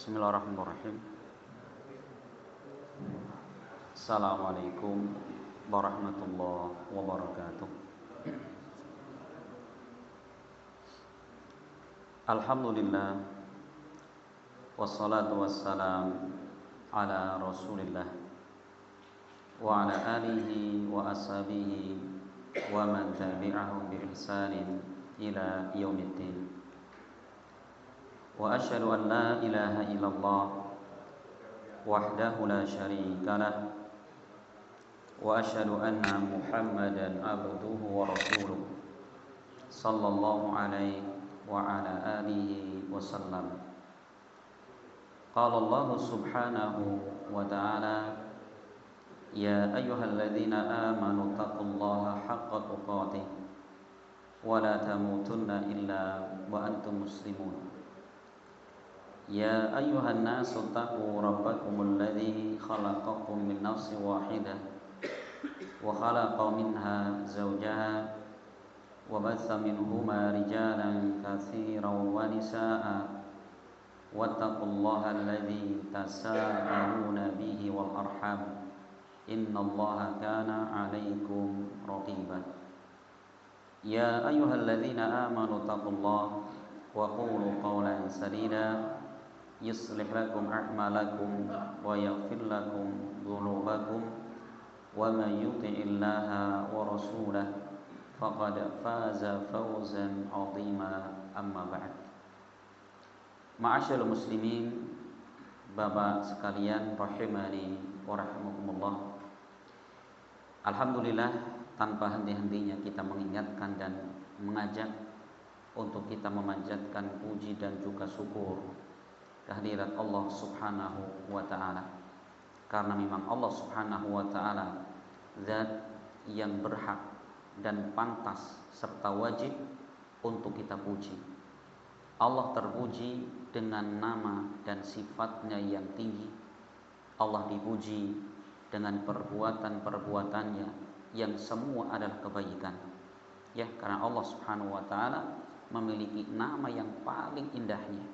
Bismillahirrahmanirrahim. Assalamualaikum warahmatullahi wabarakatuh. Alhamdulillah, wassalatu wassalam ala Rasulillah wa ala alihi wa ashabihi wa man tabi'ahum bi ihsanin ila yaumiddin. Wa asyhadu an la ilaha illallah wahdahu la syarika lah wa asyhadu anna Muhammadan abduhu wa rasuluh sallallahu alaihi wa ala alihi wa sallam. Qala Allah subhanahu wa ta'ala, ya ayyuhalladzina amanu taqullaha haqqa tuqatih wa la tamutunna illa wa antum muslimun. Ya ayyuhan nasu taqu rabbakumul ladzi khalaqakum min nafsin wahidah wa khalaqa minha zawjaha wa batha minhuma rijalan katsiran wa nisaa'a wattaqullaha alladzi tasaaluna bihi wal arham innallaha kana 'alaikum raqiba. Ya ayyuhalladzina amanu taqullaha wa qulu qawlan sadida yuslih lakum a'malakum wa yaghfir lakum dhunubakum wa man yuti'illaha wa rasulahu faqad faza fawzan 'azima. Amma ba'd. Ma'asyiral muslimin, Bapak sekalian rahimani wa rahimakumullah. Alhamdulillah, tanpa henti-hentinya kita mengingatkan dan mengajak untuk kita memanjatkan puji dan juga syukur kehadirat Allah subhanahu wa ta'ala, karena memang Allah subhanahu wa ta'ala zat yang berhak dan pantas serta wajib untuk kita puji. Allah terpuji dengan nama dan sifatnya yang tinggi. Allah dipuji dengan perbuatan-perbuatannya yang semua adalah kebaikan. Ya, karena Allah subhanahu wa ta'ala memiliki nama yang paling indahnya,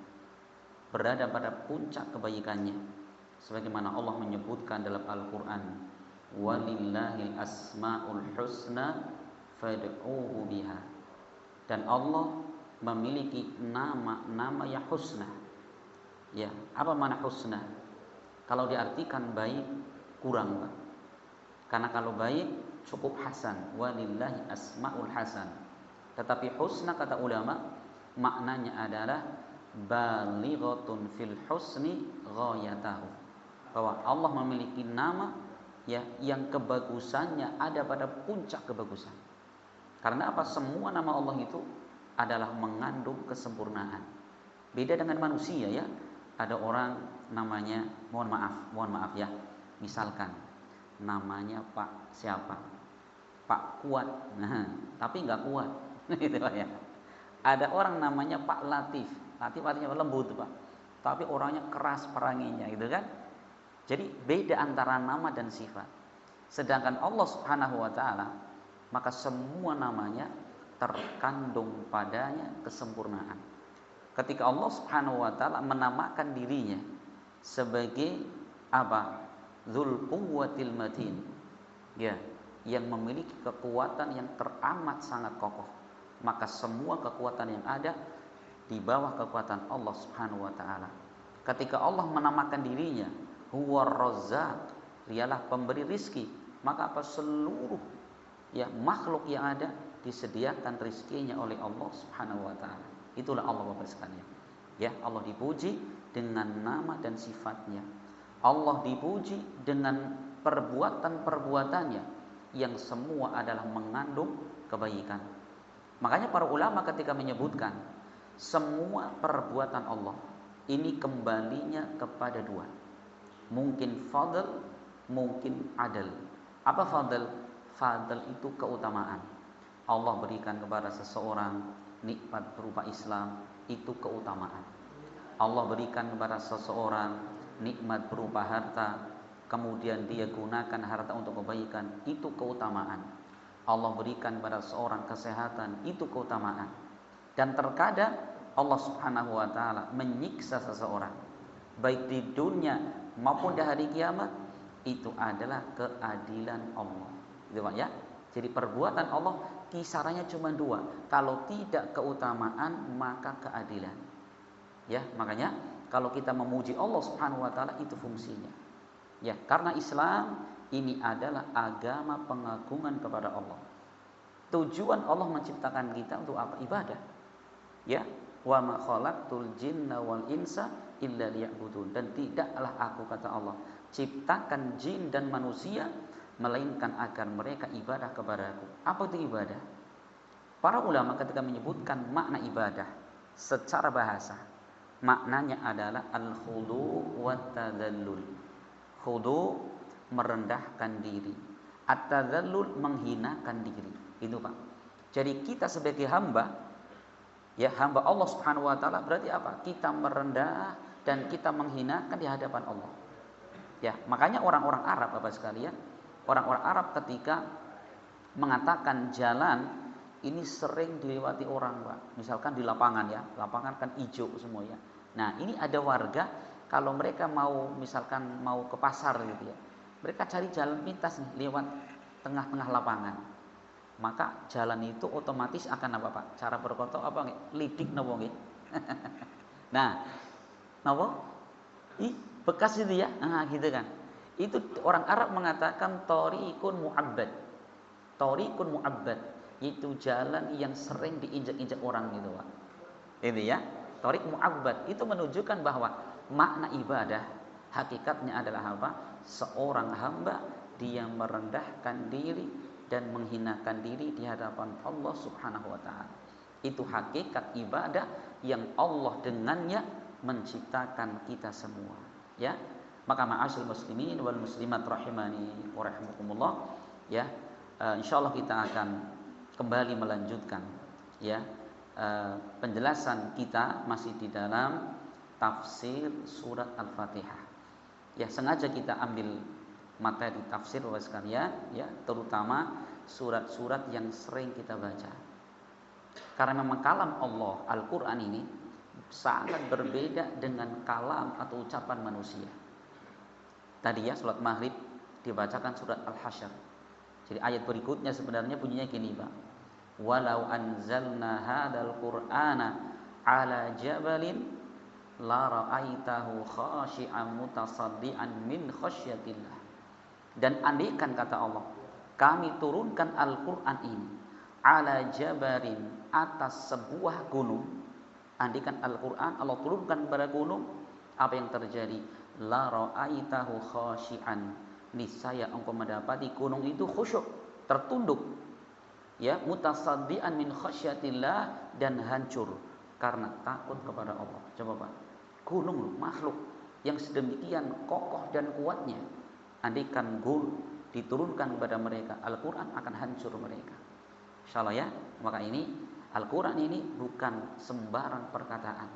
berada pada puncak kebaikannya, sebagaimana Allah menyebutkan dalam Al-Quran, walillahil asma'ul husna fad'uhu biha. Dan Allah memiliki nama-nama yang husna. Ya, apa makna husna? Kalau diartikan baik kurang, Pak. Karena kalau baik cukup hasan, walillahi asma'ul hasan. Tetapi husna, kata ulama, maknanya adalah balighatun fil husni ghayatahu, bahwa Allah memiliki nama ya yang kebagusannya ada pada puncak kebagusan. Karena apa? Semua nama Allah itu adalah mengandung kesempurnaan. Beda dengan manusia ya. Ada orang namanya, mohon maaf ya, misalkan namanya Pak siapa? Pak Kuat. Nah, tapi enggak kuat. Gitu ya. Ada orang namanya Pak Latif. Latif artinya lembut, Pak. Tapi orangnya keras peranginya, gitu kan? Jadi beda antara nama dan sifat. Sedangkan Allah Subhanahu wa taala, maka semua namanya terkandung padanya kesempurnaan. Ketika Allah Subhanahu wa taala menamakan dirinya sebagai apa? Dzul quwwatil matin. Ya, yang memiliki kekuatan yang teramat sangat kokoh. Maka semua kekuatan yang ada di bawah kekuatan Allah Subhanahu wa taala. Ketika Allah menamakan dirinya Huwar Razzaq, dialah pemberi rizki, maka apa? Seluruh ya makhluk yang ada disediakan rizkinya oleh Allah Subhanahu wa taala. Itulah Allah Bapak sekalian. Ya, Allah dipuji dengan nama dan sifatnya. Allah dipuji dengan perbuatan-perbuatannya yang semua adalah mengandung kebaikan. Makanya para ulama ketika menyebutkan semua perbuatan Allah ini kembalinya kepada dua. Mungkin fadl, mungkin adl. Apa fadl? Fadl itu keutamaan. Allah berikan kepada seseorang nikmat berupa Islam, itu keutamaan. Allah berikan kepada seseorang nikmat berupa harta, kemudian dia gunakan harta untuk kebaikan, itu keutamaan. Allah berikan kepada seorang kesehatan, itu keutamaan. Dan terkadang Allah Subhanahu wa taala menyiksa seseorang. baik di dunia maupun di hari kiamat, itu adalah keadilan Allah. Gitu Pak ya. Jadi perbuatan Allah kisarannya cuma dua. Kalau tidak keutamaan maka keadilan. Ya, makanya kalau kita memuji Allah Subhanahu wa taala itu fungsinya. Ya, karena Islam ini adalah agama pengagungan kepada Allah. Tujuan Allah menciptakan kita untuk apa? Ibadah. Ya, wa ma khalaqtul jinna wal insa illa liya'budun. Dan tidaklah aku, kata Allah, ciptakan jin dan manusia melainkan agar mereka ibadah kepadaku. Apa itu ibadah? Para ulama ketika menyebutkan makna ibadah secara bahasa, maknanya adalah al-khudu' wa tadallul. Khudu' merendahkan diri, at-tadallul menghinakan diri. Itu Pak. Jadi kita sebagai hamba, ya hamba Allah Subhanahu wa taala, berarti apa? Kita merendah dan kita menghinakan di hadapan Allah. Ya, makanya orang-orang Arab Bapak sekalian, orang-orang Arab ketika mengatakan jalan ini sering dilewati orang, Pak. Misalkan di lapangan ya, lapangan kan hijau semua ya. Nah, ini ada warga kalau mereka mau misalkan mau ke pasar gitu ya. Mereka cari jalan pintas nih lewat tengah-tengah lapangan. Maka jalan itu otomatis akan apa Pak? Cara berkotok apa nggih? Lidik napa nggih? Nah, napa? Bekas itu ya. Nah, gitu kan. Itu orang Arab mengatakan thariqun mu'abbad. Thariqun mu'abbad, itu jalan yang sering diinjak-injak orang gitu, Pak. Itu ya. Thariq mu'abbad itu menunjukkan bahwa makna ibadah hakikatnya adalah apa? Seorang hamba dia merendahkan diri dan menghinakan diri di hadapan Allah Subhanahu wa taala. Itu hakikat ibadah yang Allah dengannya menciptakan kita semua, ya. Maka ma'asyiral muslimin wal muslimat rahimani wa rahimakumullah, ya. Insyaallah kita akan kembali melanjutkan ya penjelasan kita masih di dalam tafsir surat Al-Fatihah. Ya, sengaja kita ambil materi tafsir Bapak sekalian ya, terutama surat-surat yang sering kita baca. Karena memang kalam Allah Al-Qur'an ini sangat berbeda dengan kalam atau ucapan manusia. Tadi ya salat maghrib dibacakan surat Al-Hasyr. Jadi ayat berikutnya sebenarnya bunyinya gini, Pak. Walau anzalna hadzal qur'ana ala jabalin la ra'aitahu khashi'an mutasaddian min khasyatillah. Dan andaikan kata Allah, kami turunkan Al-Qur'an ini ala jabarin, atas sebuah gunung. Andaikan Al-Qur'an Allah turunkan pada gunung, apa yang terjadi? La ra'aitahu khashi'an, niscaya engkau mendapati gunung itu khusyuk, tertunduk, ya, mutasaddian min khasyatillah, dan hancur karena takut kepada Allah. Coba Pak, gunung makhluk yang sedemikian kokoh dan kuatnya, andaikan diturunkan kepada mereka Al-Quran akan hancur mereka. Insyaallah ya. Maka ini Al-Quran ini bukan sembarang perkataan,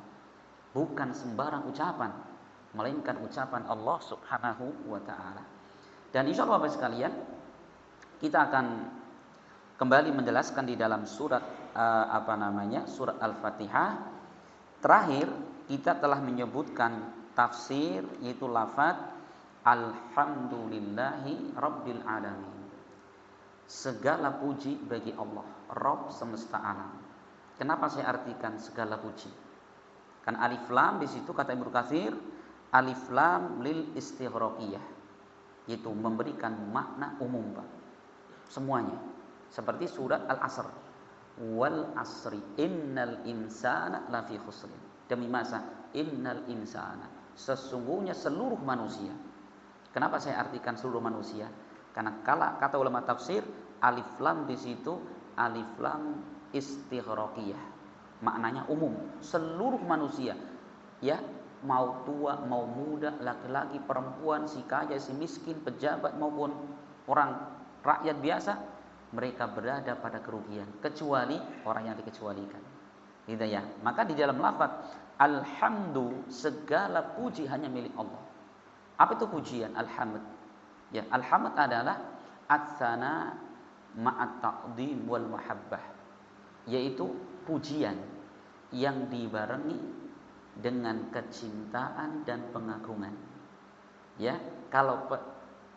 bukan sembarang ucapan, melainkan ucapan Allah Subhanahu wa taala. Dan insyaallah Bapak sekalian, kita akan kembali menjelaskan di dalam surat surat Al-Fatihah. Terakhir kita telah menyebutkan tafsir, yaitu lafaz alhamdulillahi rabbil alamin. Segala puji bagi Allah, Rabb semesta alam. Kenapa saya artikan segala puji? Kan alif lam di situ kata Ibnu Katsir, alif lam lil istighraqiyah, yaitu memberikan makna umum, Pak. Semuanya. Seperti surat Al-Asr. Wal asri innal insana lafi khusrin. Demi masa innal insana, sesungguhnya seluruh manusia. Kenapa saya artikan seluruh manusia? Karena kata ulama tafsir, alif lam di situ alif lam istighraqiyah. Maknanya umum, seluruh manusia. Ya, mau tua, mau muda, laki-laki, perempuan, si kaya, si miskin, pejabat maupun orang rakyat biasa, mereka berada pada kerugian kecuali orang yang dikecualikan. Gitu ya. Maka di dalam lafaz alhamdu, segala puji hanya milik Allah. Apa itu pujian? Alhamd. Ya, alhamd adalah at-tsana ma'at taqdim wal mahabbah, yaitu pujian yang dibarengi dengan kecintaan dan pengagungan. Ya, kalau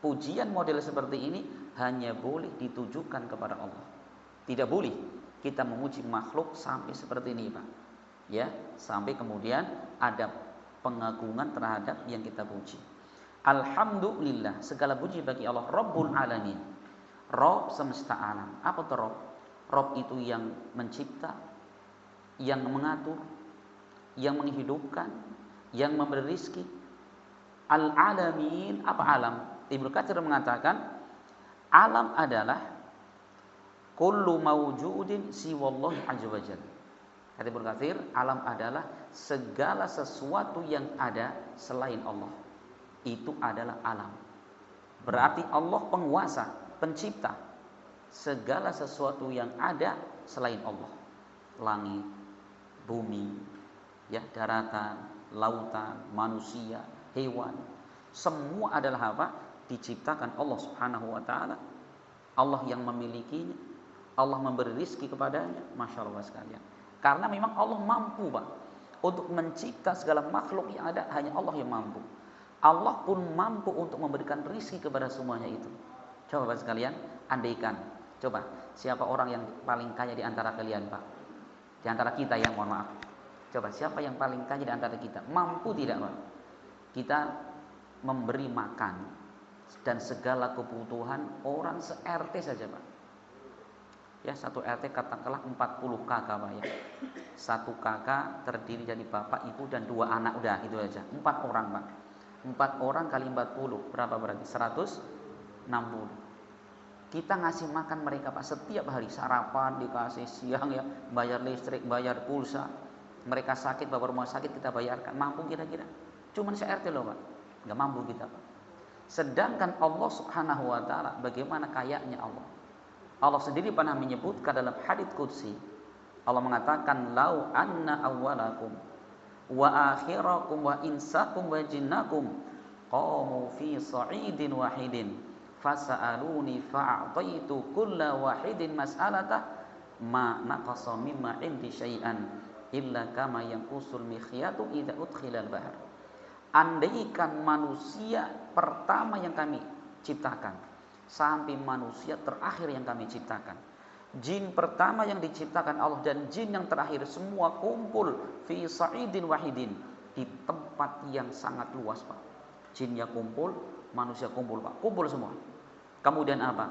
pujian model seperti ini hanya boleh ditujukan kepada Allah. Tidak boleh kita memuji makhluk sampai seperti ini, Pak. Ya, sampai kemudian ada pengagungan terhadap yang kita puji. Alhamdulillah, segala puji bagi Allah Rabbul Alamin. Rabb semesta alam. Apa itu Rabb? Rabb itu yang mencipta, yang mengatur, yang menghidupkan, yang memberi rizki. Al-alamin, apa alam? Ibnu Katsir mengatakan alam adalah kullu mawjudin siwallahi azza wajalla. Kata Ibnu Katsir, alam adalah segala sesuatu yang ada selain Allah. Itu adalah alam. Berarti Allah penguasa, pencipta segala sesuatu yang ada selain Allah. Langit, bumi, ya, daratan, lautan, manusia, hewan, semua adalah apa? Diciptakan Allah Subhanahu wa taala. Allah yang memilikinya, Allah memberi rizki kepadanya. Masya Allah sekalian. Karena memang Allah mampu, Pak, untuk mencipta segala makhluk yang ada, hanya Allah yang mampu. Allah pun mampu untuk memberikan rizki kepada semuanya itu. Coba Pak sekalian, andaikan, coba siapa orang yang paling kaya di antara kalian, Pak? Di antara kita ya, mohon maaf. Coba siapa yang paling kaya di antara kita? Mampu tidak, Pak? Kita memberi makan dan segala kebutuhan orang se-RT saja, Pak. Ya, satu RT katakanlah 40 kakak, Pak, ya. Satu kakak terdiri dari bapak, ibu dan 2 anak, udah itu aja. 4 orang, Pak. 4 orang kali 40 berapa berarti? 160. Kita ngasih makan mereka, Pak, setiap hari. Sarapan dikasih, siang ya, bayar listrik, bayar pulsa. Mereka sakit, bawa rumah sakit kita bayarkan. Mampu kira-kira? Cuman se-RT loh, Pak. Enggak mampu kita, Pak. Sedangkan Allah Subhanahu wa taala, bagaimana kayanya Allah? Allah sendiri pernah menyebutkan dalam hadits qudsi. Allah mengatakan, "Lau anna awwalakum wa akhirakum wa insakum wa jinnakum qamu fi sa'idin wahidin fasa'aluni fa'ataitu kulla wahidin mas'alatah ma naqasa mimma 'indi syai'an illa kama yanqusul mikhyatu idza udkhilal bahr." Andaikan manusia pertama yang kami ciptakan sampai manusia terakhir yang kami ciptakan, jin pertama yang diciptakan Allah dan jin yang terakhir, semua kumpul fi sa'idin wahidin, di tempat yang sangat luas, Pak. Jinnya kumpul, manusia kumpul, Pak. Kumpul semua. Kemudian apa?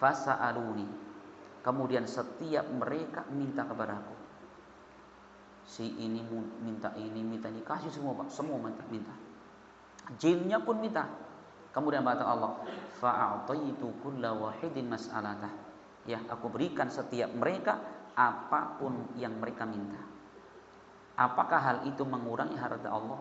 Fasa'aluni. Kemudian setiap mereka minta kepadaku. Si ini minta ini, minta ini, kasih semua, Pak. Semua minta. Jinnya pun minta. Kemudian kata Allah, fa'ataitu kulla wahidin mas'alatah. Ya, aku berikan setiap mereka apapun yang mereka minta. Apakah hal itu mengurangi harta Allah?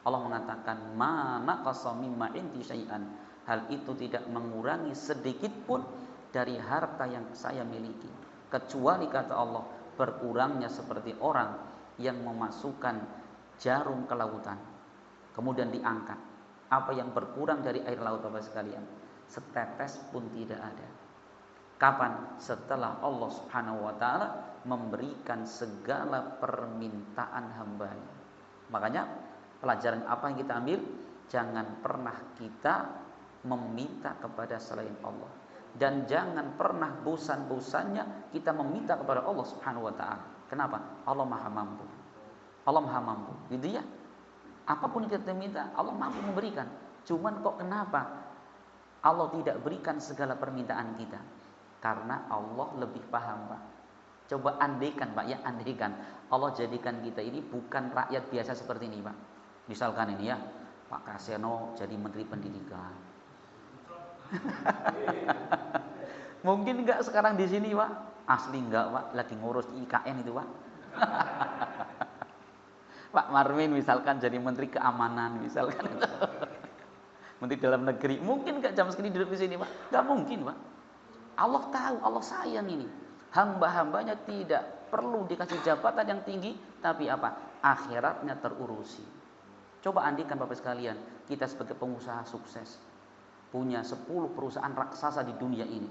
Allah mengatakan, ma naqasa mimma 'indi syai'an. Hal itu tidak mengurangi sedikit pun dari harta yang saya miliki. Kecuali kata Allah, berkurangnya seperti orang yang memasukkan jarum ke lautan, kemudian diangkat. Apa yang berkurang dari air laut, Bapak sekalian? Setetes pun tidak ada. Kapan? Setelah Allah Subhanahu wa taala memberikan segala permintaan hambanya. Makanya pelajaran apa yang kita ambil? Jangan pernah kita meminta kepada selain Allah, dan jangan pernah bosan-bosannya kita meminta kepada Allah Subhanahu wa taala. Kenapa? Allah Maha mampu. Allah Maha mampu. Gitu ya. Apapun yang kita minta, Allah mampu memberikan. Cuman kok kenapa Allah tidak berikan segala permintaan kita? Karena Allah lebih paham, Pak. Coba andaikan, Pak, ya, andaikan Allah jadikan kita ini bukan rakyat biasa seperti ini, Pak. Misalkan ini ya, Pak Kaseno jadi Menteri Pendidikan. Mungkin enggak sekarang di sini, Pak? Asli enggak, Pak, lagi ngurus IKN itu, Pak. Pak Marmin misalkan jadi Menteri Keamanan misalkan. Menteri Dalam Negeri. Mungkin enggak jam segini duduk di sini, Pak? Enggak mungkin, Pak. Allah tahu, Allah sayang ini. Hamba-hambanya tidak perlu dikasih jabatan yang tinggi, tapi apa? Akhiratnya terurusi. Coba andikan Bapak sekalian, kita sebagai pengusaha sukses, punya 10 perusahaan raksasa di dunia ini.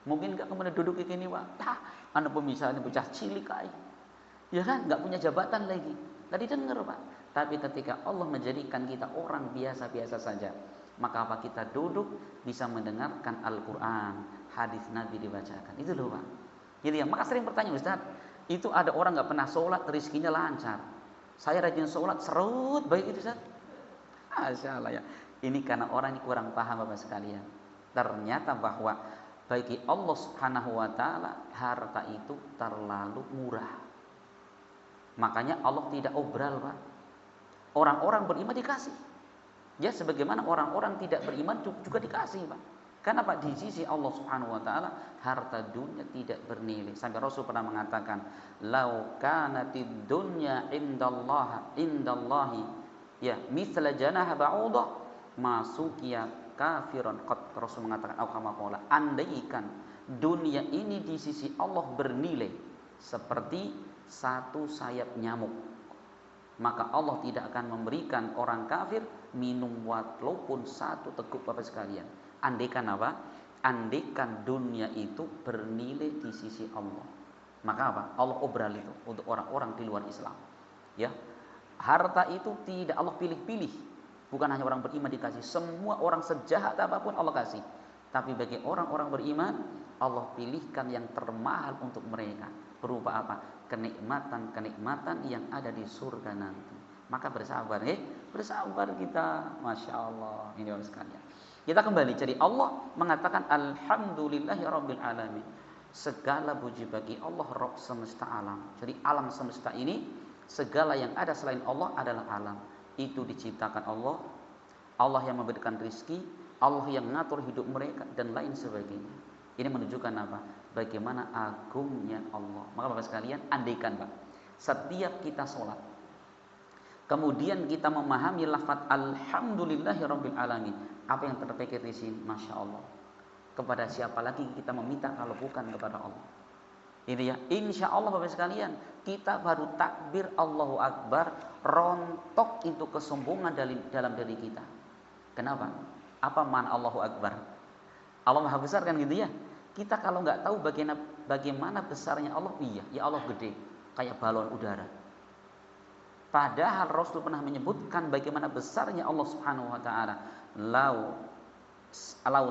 Mungkin enggak kemudian duduk di sini, Pak. Anda pemisahannya bocah cilik kayak. Ya kan, enggak punya jabatan lagi. Tadi dengar, Pak. Tapi ketika Allah menjadikan kita orang biasa-biasa saja, maka apa kita duduk bisa mendengarkan Al-Quran, hadis Nabi dibacakan. Itu loh Pak. Jadi ya, maka sering bertanya, Ustaz, itu ada orang nggak pernah sholat, rezekinya lancar. Saya rajin sholat, serut baik itu Ustaz. Masya Allah ya. Ini karena orang ini kurang paham Bapak sekalian. Ternyata bahwa bagi Allah Subhanahu wa taala harta itu terlalu murah. Makanya Allah tidak obral Pak. Orang-orang beriman dikasih. Ya sebagaimana orang-orang tidak beriman juga dikasih Pak. Karena Pak di sisi Allah Subhanahu wa taala harta dunia tidak bernilai. Sampai Rasul pernah mengatakan, "Lau kanatid dunya indallahi ya mithla janah ba'udah masukiya kafiran qad." Rasul mengatakan, andaikan dunia ini di sisi Allah bernilai seperti satu sayap nyamuk, maka Allah tidak akan memberikan orang kafir minum walaupun satu teguk Bapak sekalian. Andaikan apa? Andaikan dunia itu bernilai di sisi Allah. Maka apa? Allah obral itu untuk orang-orang di luar Islam. Ya. Harta itu tidak Allah pilih-pilih. Bukan hanya orang beriman dikasih, semua orang sejahat apapun Allah kasih. Tapi bagi orang-orang beriman, Allah pilihkan yang termahal untuk mereka. Berupa apa? Kenikmatan-kenikmatan yang ada di surga nanti. Maka bersabar, bersabar kita, masya Allah. Ini orang sekalian. Kita kembali, jadi Allah mengatakan alhamdulillahirabbil alamin. Segala puji bagi Allah Rabb semesta alam. Jadi alam semesta ini, segala yang ada selain Allah adalah alam. Itu diciptakan Allah, Allah yang memberikan rizki, Allah yang mengatur hidup mereka dan lain sebagainya. Ini menunjukkan apa? Bagaimana agungnya Allah. Maka Bapak sekalian, andaikan Pak, setiap kita sholat, kemudian kita memahami lafaz alhamdulillahirabbil alamin, apa yang terpikir di sini? Masya Allah. Kepada siapa lagi kita meminta kalau bukan kepada Allah? Ini ya, insya Allah Bapak sekalian, kita baru takbir Allahu Akbar, rontok itu kesombongan dalam diri kita. Kenapa? Apa makna Allahu Akbar? Allah Maha Besar kan gitu ya. Kita kalau nggak tahu bagaimana besarnya Allah, iya, ya Allah gede, kayak balon udara. Padahal Rasul pernah menyebutkan bagaimana besarnya Allah Subhanahu wa taala. Lau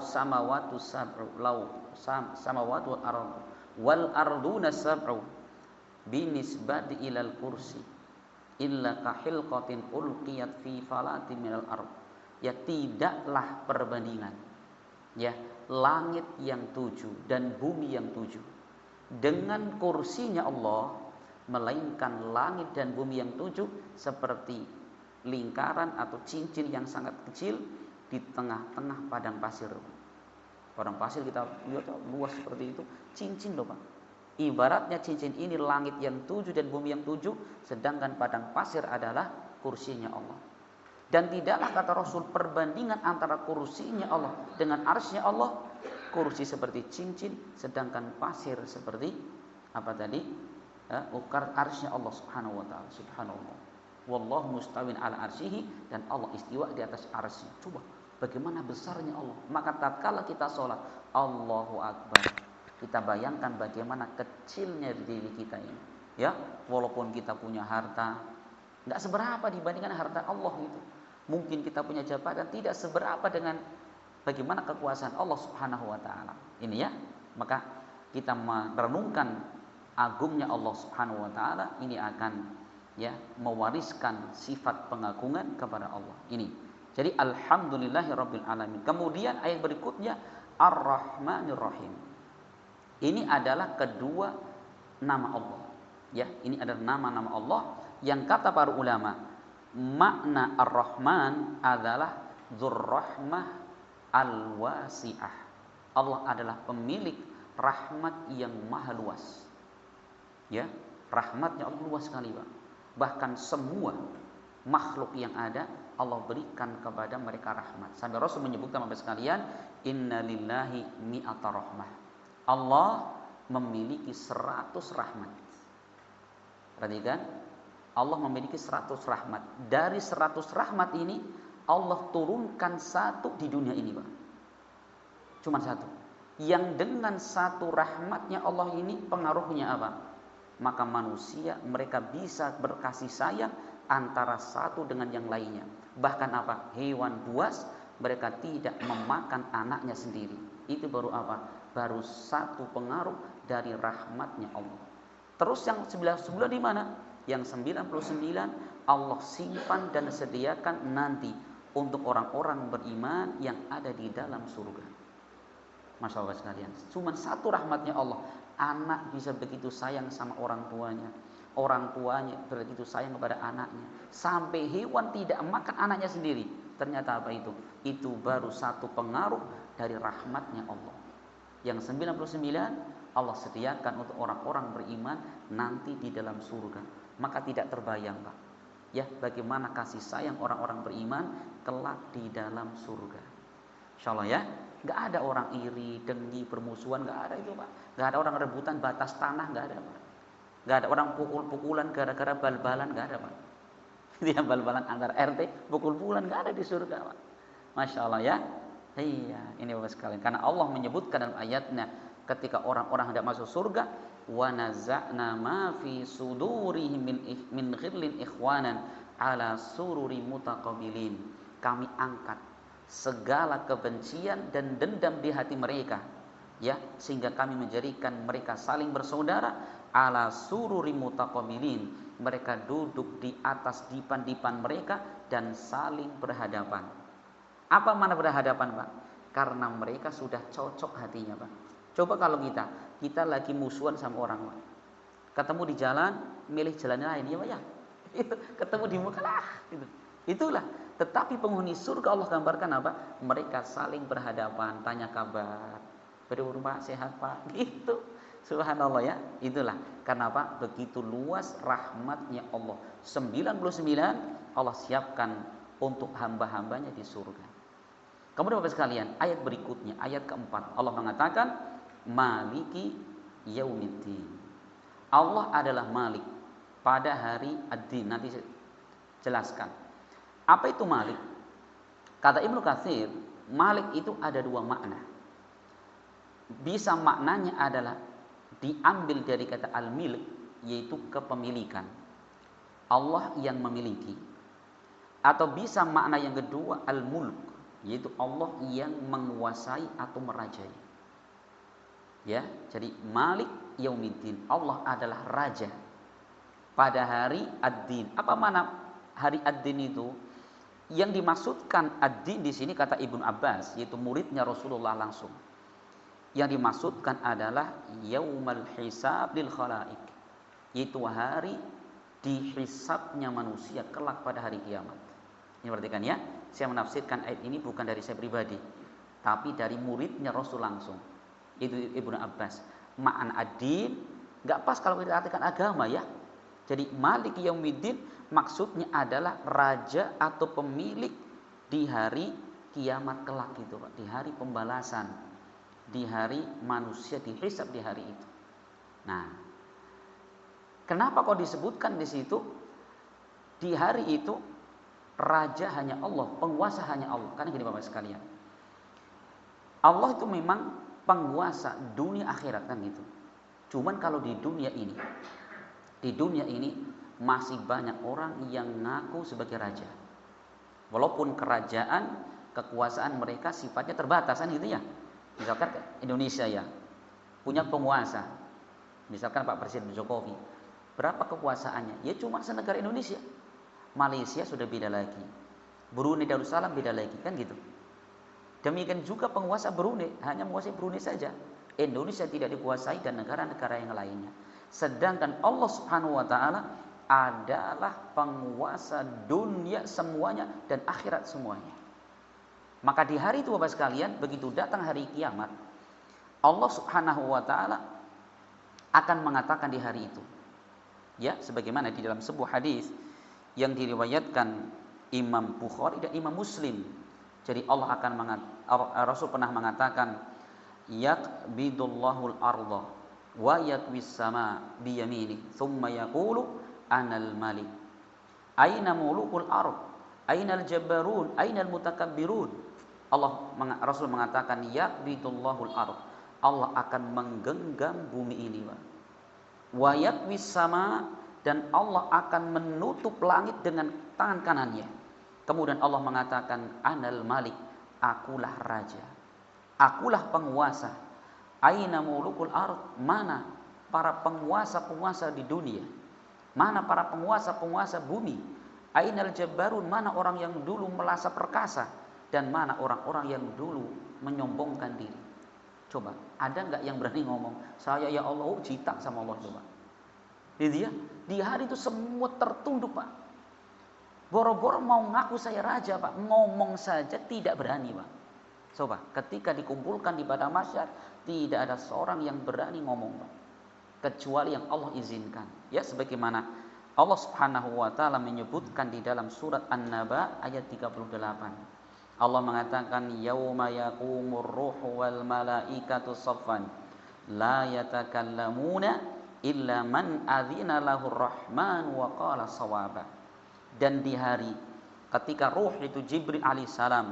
samawatu sab'u, lau samawatu wal arduna sab'u binisbati ilal kursi illa kahilqatin ulqiyat fi falatin minal ard. Ya tidaklah perbandingan, ya langit yang 7 dan bumi yang 7 dengan kursinya Allah, melainkan langit dan bumi yang 7 seperti lingkaran atau cincin yang sangat kecil di tengah-tengah padang pasir. Padang pasir kita lihat luas seperti itu, cincin loh Pak. Ibaratnya cincin ini langit yang 7 dan bumi yang 7, sedangkan padang pasir adalah kursinya Allah. Dan tidaklah kata Rasul perbandingan antara kursinya Allah dengan arsy-Nya Allah. Kursi seperti cincin, sedangkan pasir seperti apa tadi? Ukar arsy-Nya Allah Subhanahu wa taala. Subhanallah. Wallahu mustawin ala arsyihi, dan Allah istiwa di atas arsy. Coba bagaimana besarnya Allah. Maka tatkala kita sholat Allahu Akbar, kita bayangkan bagaimana kecilnya diri kita ini. Ya, walaupun kita punya harta, enggak seberapa dibandingkan harta Allah itu. Mungkin kita punya jabatan, tidak seberapa dengan bagaimana kekuasaan Allah Subhanahu wa taala. Ini ya, maka kita merenungkan agungnya Allah Subhanahu wa taala, ini akan ya mewariskan sifat pengagungan kepada Allah. Ini. Jadi alhamdulillahirabbil alamin. Kemudian ayat berikutnya Ar-Rahmanir Rahim. Ini adalah kedua nama Allah. Ya, ini adalah nama-nama Allah yang kata para ulama, makna Ar-Rahman adalah Dzur-Rahmah Al-Wasi'ah. Allah adalah pemilik rahmat yang maha luas. Ya, rahmatnya Allah luas sekali, Pak. Bahkan semua makhluk yang ada Allah berikan kepada mereka rahmat. Sampai Rasul menyebutkan Bapak sekalian, innalillahi mi'ata rahmah. Allah memiliki 100 rahmat. Perhatikan, Allah memiliki 100 rahmat. Dari 100 rahmat ini Allah turunkan satu di dunia ini, Pak. Cuma satu. Yang dengan satu rahmatnya Allah ini pengaruhnya apa? Maka manusia mereka bisa berkasih sayang antara satu dengan yang lainnya. Bahkan apa? Hewan buas mereka tidak memakan anaknya sendiri. Itu baru apa? Baru satu pengaruh dari rahmatnya Allah. Terus yang 99 di mana? Yang 99 Allah simpan dan sediakan nanti untuk orang-orang beriman yang ada di dalam surga. Masya Allah sekalian, cuma satu rahmatnya Allah. Anak bisa begitu sayang sama orang tuanya, orang tuanya begitu sayang kepada anaknya, sampai hewan tidak makan anaknya sendiri. Ternyata apa itu? Itu baru satu pengaruh dari rahmatnya Allah. Yang 99 Allah sediakan untuk orang-orang beriman nanti di dalam surga. Maka tidak terbayang, Pak, ya, bagaimana kasih sayang orang-orang beriman kelak di dalam surga. Insyaallah ya, nggak ada orang iri, dengki, permusuhan, nggak ada itu, Pak. Nggak ada orang rebutan batas tanah, nggak ada, Pak. Nggak ada orang pukul-pukulan gara-gara bal-balan, nggak ada, Pak. Dia bal-balan antar RT, pukul-pukulan, nggak ada di surga, Pak. Masya Allah ya. Iya, ini Bapak sekalian. Karena Allah menyebutkan dalam ayatnya ketika orang-orang hendak masuk surga, wa naza'na ma fi sudurihim min ghillin ikhwanan ala sururi mutaqabilin. Kami angkat segala kebencian dan dendam di hati mereka, ya, sehingga kami menjadikan mereka saling bersaudara ala sururi mutaqabilin. Mereka duduk di atas dipan-dipan mereka dan saling berhadapan. Apa mana berhadapan, Pak? Karena mereka sudah cocok hatinya, Pak. Coba kalau kita lagi musuhan sama orang, Pak. Ketemu di jalan, milih jalan lain, ya Pak ya. Ketemu di muka lah, gitu. Itulah. Tetapi penghuni surga Allah gambarkan apa? Mereka saling berhadapan, tanya kabar. Berumur Pak, sehat Pak, gitu. Subhanallah ya. Itulah. Karena apa? Begitu luas rahmatnya Allah. 99 Allah siapkan untuk hamba-hambanya di surga. Kemudian Bapak sekalian, ayat berikutnya, ayat keempat, Allah mengatakan Maliki Yaumiddin. Allah adalah Malik pada hari Ad-Din. Nanti saya jelaskan. Apa itu Malik? Kata Ibnu Katsir, Malik itu ada dua makna. Bisa maknanya adalah diambil dari kata al-milk, yaitu kepemilikan. Allah yang memiliki. Atau bisa makna yang kedua al-mulk, yaitu Allah yang menguasai atau merajai. Ya, jadi Malik Yaumiddin, Allah adalah raja pada hari Ad-Din. Apa mana hari Ad-Din itu? Yang dimaksudkan Ad-Din di sini kata Ibnu Abbas, yaitu muridnya Rasulullah langsung. Yang dimaksudkan adalah Yaumal Hisab lil Khalaik, yaitu hari dihisabnya manusia kelak pada hari kiamat. Ini perhatikan ya, saya menafsirkan ayat ini bukan dari saya pribadi, tapi dari muridnya Rasul langsung. Itu Ibnu Abbas. Ma'an ad-din enggak pas kalau kita artikan agama ya. Jadi Malik Yaumiddin maksudnya adalah raja atau pemilik di hari kiamat kelak itu, Pak, di hari pembalasan, di hari manusia dihisab di hari itu. Nah, kenapa kok disebutkan di situ di hari itu raja hanya Allah, penguasa hanya Allah? Karena gini Bapak sekalian, Allah itu memang penguasa dunia akhirat kan gitu. Cuman kalau di dunia ini masih banyak orang yang ngaku sebagai raja. Walaupun kerajaan, kekuasaan mereka sifatnya terbatas kan gitu ya. Misalkan Indonesia ya, punya penguasa. Misalkan Pak Presiden Jokowi. Berapa kekuasaannya? Ya cuma senegara Indonesia. Malaysia sudah beda lagi. Brunei Darussalam beda lagi kan gitu. Demikian juga penguasa Brunei, hanya menguasai Brunei saja. Indonesia tidak dikuasai dan negara-negara yang lainnya. Sedangkan Allah Subhanahu wa taala adalah penguasa dunia semuanya dan akhirat semuanya. Maka di hari itu Bapak sekalian, begitu datang hari kiamat, Allah Subhanahu wa taala akan mengatakan di hari itu. Ya, sebagaimana di dalam sebuah hadis yang diriwayatkan Imam Bukhari dan Imam Muslim. Jadi Allah akan Rasul pernah mengatakan yaqbidullahul arda wa yatwis sama biyamini thumma yaqulu anal malik aina mulukul ard ainal jabbarun ainal mutakabbirun. Rasul mengatakan yaqbidullahul ard, Allah akan menggenggam bumi ini, wa yatwis sama, dan Allah akan menutup langit dengan tangan kanannya. Kemudian Allah mengatakan, Anal Malik, akulah raja, akulah penguasa. Aina mulukul ard, mana para penguasa-penguasa di dunia? Mana para penguasa-penguasa bumi? Ainal jabbarun, mana orang yang dulu merasa perkasa, dan mana orang-orang yang dulu menyombongkan diri. Coba, ada nggak yang berani ngomong, saya ya Allah, cita sama Allah? Coba. Jadi ya, di hari itu semua tertunduk, Pak. Boro-boro mau ngaku saya raja, Pak, ngomong saja tidak berani, Pak. Coba, ketika dikumpulkan di padang mahsyar, tidak ada seorang yang berani ngomong, Pak, kecuali yang Allah izinkan. Ya, sebagaimana Allah Subhanahu wa taala menyebutkan di dalam surat An-Naba ayat 38. Allah mengatakan, yauma yaqumur ruhu wal malaikatu saffan la yatakallamuna illa man adzina lahur rahman wa qala shawaba. Dan di hari ketika ruh itu Jibril alaihissalam,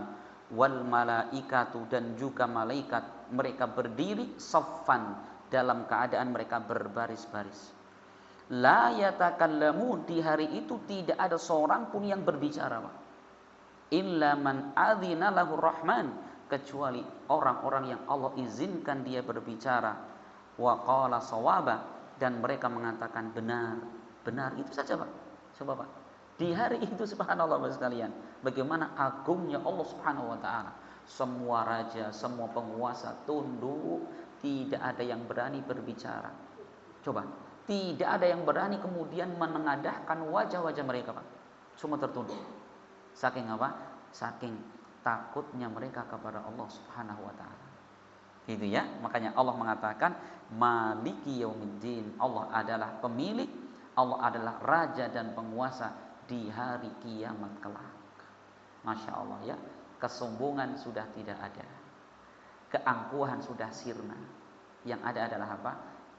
wal malaikatu, dan juga malaikat, mereka berdiri saffan, dalam keadaan mereka berbaris-baris. La yatakallamun, di hari itu tidak ada seorang pun yang berbicara, Pak. Illa man adzina lahur rahman, kecuali orang-orang yang Allah izinkan dia berbicara. Wa qala shawaba, dan mereka mengatakan benar. Benar, itu saja, Pak. Coba, Pak. Di hari itu subhanallah Bapak sekalian, bagaimana agungnya Allah Subhanahu wa taala. Semua raja, semua penguasa tunduk, tidak ada yang berani berbicara. Coba, tidak ada yang berani kemudian menengadahkan wajah-wajah mereka, Pak. Semua tertunduk. Saking apa? Saking takutnya mereka kepada Allah Subhanahu wa taala. Gitu ya. Makanya Allah mengatakan Maliki Yaumiddin. Allah adalah pemilik, Allah adalah raja dan penguasa di hari kiamat kelak. Masya Allah ya. Kesombongan sudah tidak ada, keangkuhan sudah sirna. Yang ada adalah apa?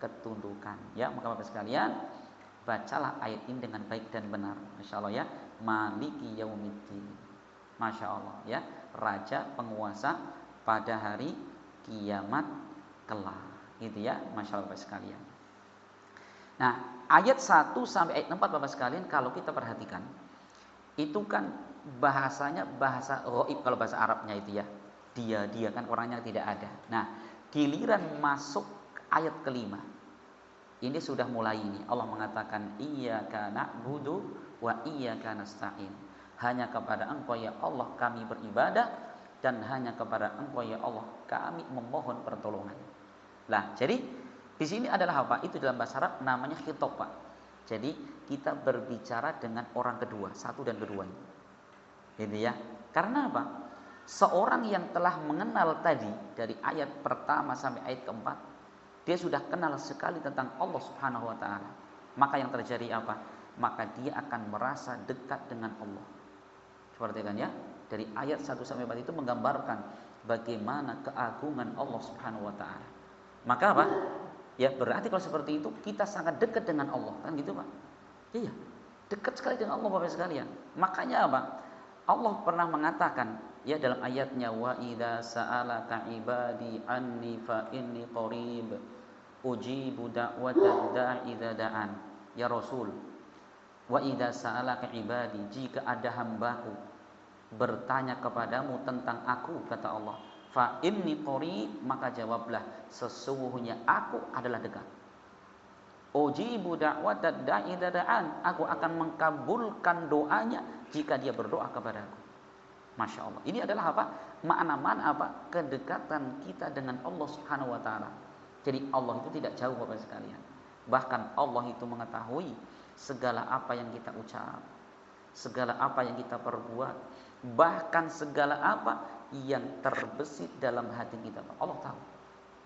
Ketundukan. Ya, maka Bapak sekalian, bacalah ayat ini dengan baik dan benar. Masya Allah ya. Maliki Yaumiddin. Masya Allah ya. Raja penguasa pada hari kiamat kelak. Gitu ya. Masya Allah Bapak sekalian. Nah, ayat 1 sampai ayat 4 Bapak sekalian, kalau kita perhatikan, itu kan bahasanya bahasa ghaib kalau bahasa Arabnya itu ya. Dia kan orangnya tidak ada. Nah, giliran masuk ayat kelima, ini sudah mulai ini. Allah mengatakan iyyaka na'budu wa iyyaka nasta'in. Hanya kepada Engkau ya Allah kami beribadah, dan hanya kepada Engkau ya Allah kami memohon pertolongan. Lah, jadi di sini adalah apa? Itu dalam bahasa Arab namanya khitab, Pak. Jadi kita berbicara dengan orang kedua, satu dan kedua ini. Gitu ya. Karena apa? Seorang yang telah mengenal tadi dari ayat pertama sampai ayat keempat, dia sudah kenal sekali tentang Allah Subhanahu wa taala. Maka yang terjadi apa? Maka dia akan merasa dekat dengan Allah. Seperti kan ya? Dari ayat 1 sampai 4 itu menggambarkan bagaimana keagungan Allah Subhanahu wa taala. Maka apa? Ya, berarti kalau seperti itu kita sangat dekat dengan Allah, kan gitu, Pak? Iya, dekat sekali dengan Allah Bapak sekalian. Makanya apa? Allah pernah mengatakan ya dalam ayatnya, wa idza sa'alaka ibadi anni fa inni qarib ujibu da'watad da'i idza da'an. Ya Rasul, wa idza sa'alaka ibadi, jika ada hambaku bertanya kepadamu tentang aku, kata Allah, fa inni qarib, maka jawablah sesungguhnya aku adalah dekat. Ujibu da'watad da'i idza da'an, aku akan mengabulkan doanya jika dia berdoa kepadaku. Masya Allah. Ini adalah apa? Makna-makna apa? Kedekatan kita dengan Allah Subhanahu wa taala. Jadi Allah itu tidak jauh Bapak sekalian. Bahkan Allah itu mengetahui segala apa yang kita ucap, segala apa yang kita perbuat, bahkan segala apa yang terbesit dalam hati kita. Allah tahu.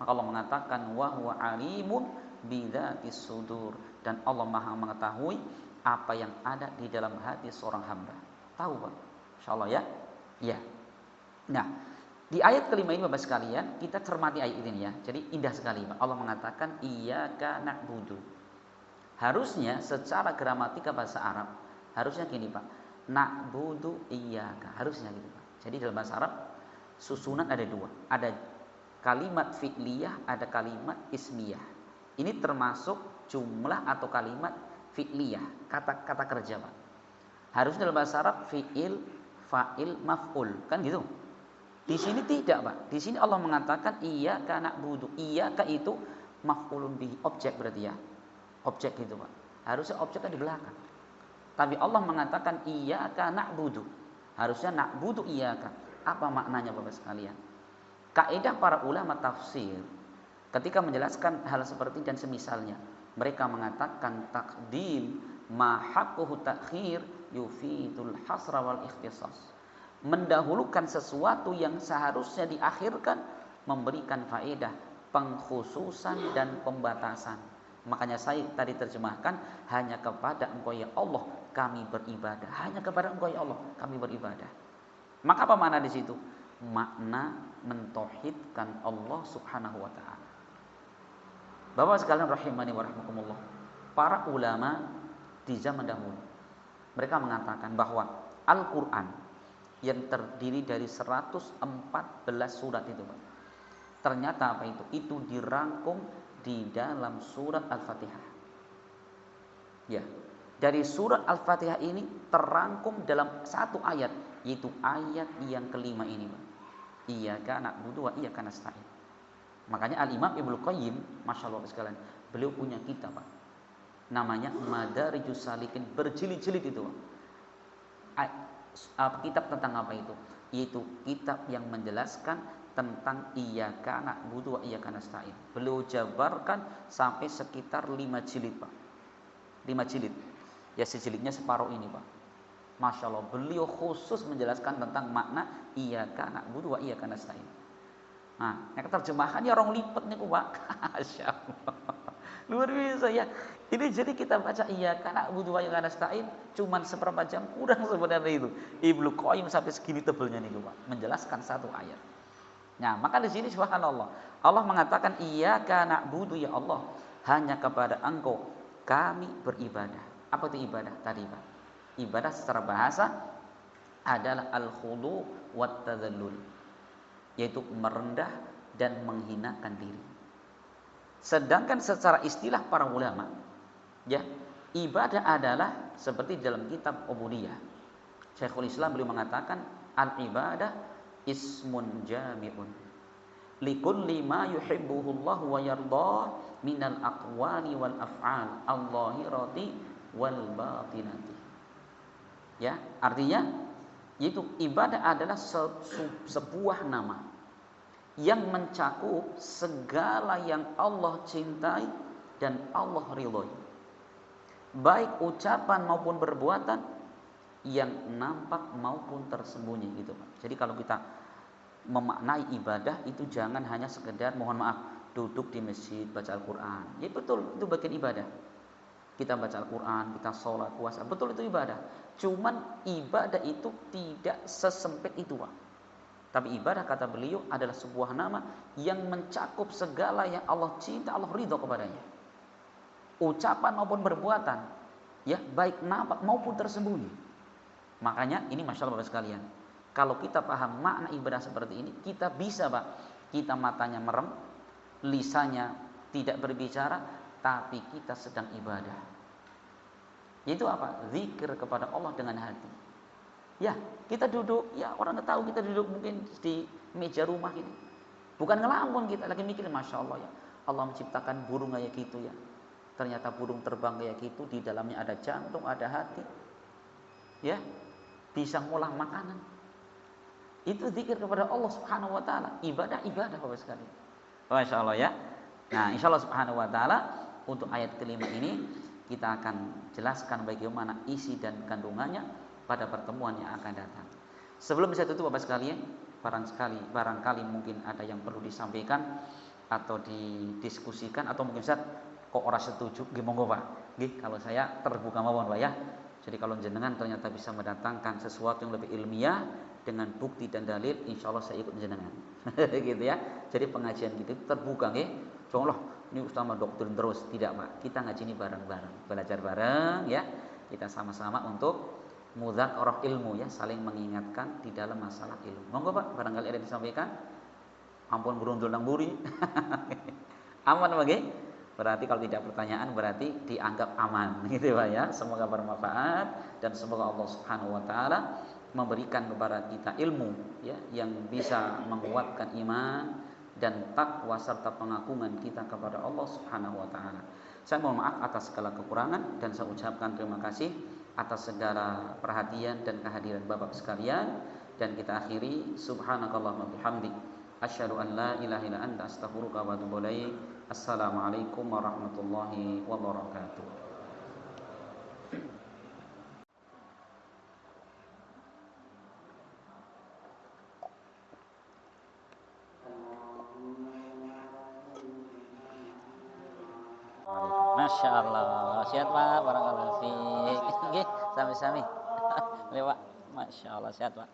Maka Allah mengatakan wa huwa alimun bidzatis sudur, dan Allah Maha mengetahui apa yang ada di dalam hati seorang hamba. Tahu, Pak? Insyaallah ya. Ya. Nah, di ayat kelima ini Bapak sekalian, kita cermati ayat ini ya. Jadi indah sekali, Pak. Allah mengatakan iyyaka na'budu. Harusnya secara gramatika bahasa Arab harusnya gini, Pak. Na'budu iyyaka. Harusnya gitu, Pak. Jadi dalam bahasa Arab susunan ada dua. Ada kalimat fi'liyah, ada kalimat ismiyah. Ini termasuk jumlah atau kalimat fi'liyah, kata-kata kerja, Pak. Harusnya dalam bahasa Arab fi'il, fa'il, maf'ul, kan gitu. Di sini tidak, Pak. Di sini Allah mengatakan iyyaka na'budu. Iyyaka itu maf'ulun bihi, objek berarti ya. Objek gitu, Pak. Harusnya objeknya di belakang. Tapi Allah mengatakan iyyaka na'budu. Harusnya na'budu iyyaka. Apa maknanya Bapak sekalian? Kaidah para ulama tafsir ketika menjelaskan hal seperti dan semisalnya, mereka mengatakan takdim ma haqquhu ta'khir yufidul hasra wal ikhtisas. Mendahulukan sesuatu yang seharusnya diakhirkan memberikan faedah pengkhususan dan pembatasan. Makanya saya tadi terjemahkan, hanya kepada Engkau ya Allah kami beribadah. Hanya kepada Engkau ya Allah kami beribadah. Maka apa makna di situ? Makna mentauhidkan Allah Subhanahu wa taala. Bapak sekalian rahimani wa rahmakumullah. Para ulama di zaman dahulu mereka mengatakan bahwa Al-Qur'an yang terdiri dari 114 surat itu, Pak. Ternyata apa itu? Itu dirangkum di dalam surat Al-Fatihah. Ya, dari surat Al-Fatihah ini terangkum dalam satu ayat, yaitu ayat yang kelima ini, Pak. Iyyaka na'budu wa iyyaka nasta'in. Makanya Al-Imam Ibnu Qayyim, masyaallah sekalian, beliau punya kitab, Pak. Namanya Madarijus Salikin, berjilid-jilid itu, Pak. Kitab tentang apa itu? Yaitu kitab yang menjelaskan tentang iyyaka na'budu wa iyyaka nasta'in. Beliau jabarkan sampai sekitar 5 jilid, Pak. 5 jilid. Ya sejilidnya separuh ini, Pak. Masya Allah, beliau khusus menjelaskan tentang makna iyyaka na'budu wa iyyaka nasta'in. Nah, yang terjemahannya orang lipat nih, Pak. Masya Allah. Luar biasa ya. Ini jadi kita baca iyyaka na'budu wa iyyaka nasta'in cuman seperempat jam kurang sebenarnya itu. Ibnu Qayyim sampai segini tebelnya nih, Pak, menjelaskan satu ayat. Nah, maka di sini subhanallah, Allah mengatakan iyyaka na'budu ya Allah, hanya kepada Engkau kami beribadah. Apa itu ibadah tadi, Pak? Ibadah secara bahasa adalah al-khudu' wat tadzallul, yaitu merendah dan menghinakan diri. Sedangkan secara istilah para ulama, ya, ibadah adalah seperti dalam kitab Ubudiyah. Syekhul Islam beliau mengatakan al-ibadah ismun jami'un likulli ma yuhibbuhu Allah wa yardah minal aqwali wal af'al al-zahirati wal batinati. Ya, artinya yaitu ibadah adalah sebuah nama yang mencakup segala yang Allah cintai dan Allah ridhoi, baik ucapan maupun perbuatan yang nampak maupun tersembunyi gitu, Pak. Jadi kalau kita memaknai ibadah itu jangan hanya sekedar mohon maaf duduk di masjid baca Al-Qur'an. Ya betul, itu bagian ibadah. Kita baca Al-Qur'an, kita sholat, puasa, betul itu ibadah. Cuman ibadah itu tidak sesempit itu, Pak. Tapi ibadah kata beliau adalah sebuah nama yang mencakup segala yang Allah cinta, Allah ridho kepadanya. Ucapan maupun perbuatan, ya baik nampak maupun tersembunyi. Makanya ini masya Allah Bapak sekalian, kalau kita paham makna ibadah seperti ini, kita bisa, Pak, kita matanya merem, lisannya tidak berbicara, tapi kita sedang ibadah. Yaitu apa? Zikir kepada Allah dengan hati. Ya, kita duduk, ya orang tahu kita duduk mungkin di meja rumah ini. Bukan ngelamun, kita lagi mikir, masya Allah ya, Allah menciptakan burung kayak gitu ya. Ternyata burung terbang kayak gitu, di dalamnya ada jantung, ada hati. Ya, bisa ngolah makanan. Itu zikir kepada Allah Subhanahu wa taala, ibadah Bapak sekalian. Masya Allah ya. Nah, insya Allah Subhanahu wa taala untuk ayat kelima ini kita akan jelaskan bagaimana isi dan kandungannya pada pertemuan yang akan datang. Sebelum bisa tutup Bapak sekalian, barangkali mungkin ada yang perlu disampaikan atau didiskusikan, atau mungkin Ustaz kok ora setuju, nggih monggo Pak. Nggih, kalau saya terbuka mawon Pak ya. Jadi kalau jenengan ternyata bisa mendatangkan sesuatu yang lebih ilmiah dengan bukti dan dalil, insya Allah saya ikut jenengan. Gitu ya. Jadi pengajian gitu terbuka nggih. Contoh ini Ustaz doktrin terus, tidak Pak. Kita ngaji ini bareng-bareng, belajar bareng ya. Kita sama-sama untuk mudzakarah ilmu ya, saling mengingatkan di dalam masalah ilmu. Monggo Pak, barangkali ada yang disampaikan. Ampun berundul nang buri. Aman Pak nggih? Berarti kalau tidak pertanyaan berarti dianggap aman gitu Pak ya. Semoga bermanfaat dan semoga Allah Subhanahu wa taala memberikan kepada kita ilmu ya yang bisa menguatkan iman dan takwa serta pengagungan kita kepada Allah Subhanahu wa taala. Saya mohon maaf atas segala kekurangan dan saya ucapkan terima kasih atas segala perhatian dan kehadiran Bapak sekalian dan kita akhiri subhanakallahumma bihamdik asyhadu an la ilaha illa anta astaghfiruka wa atubu ilaik. Assalamualaikum warahmatullahi wabarakatuh. Masya Allah, sehat Pak, barakallahu fiik. Nggih, sami-sami. Lewat, Masya Allah, sehat Pak.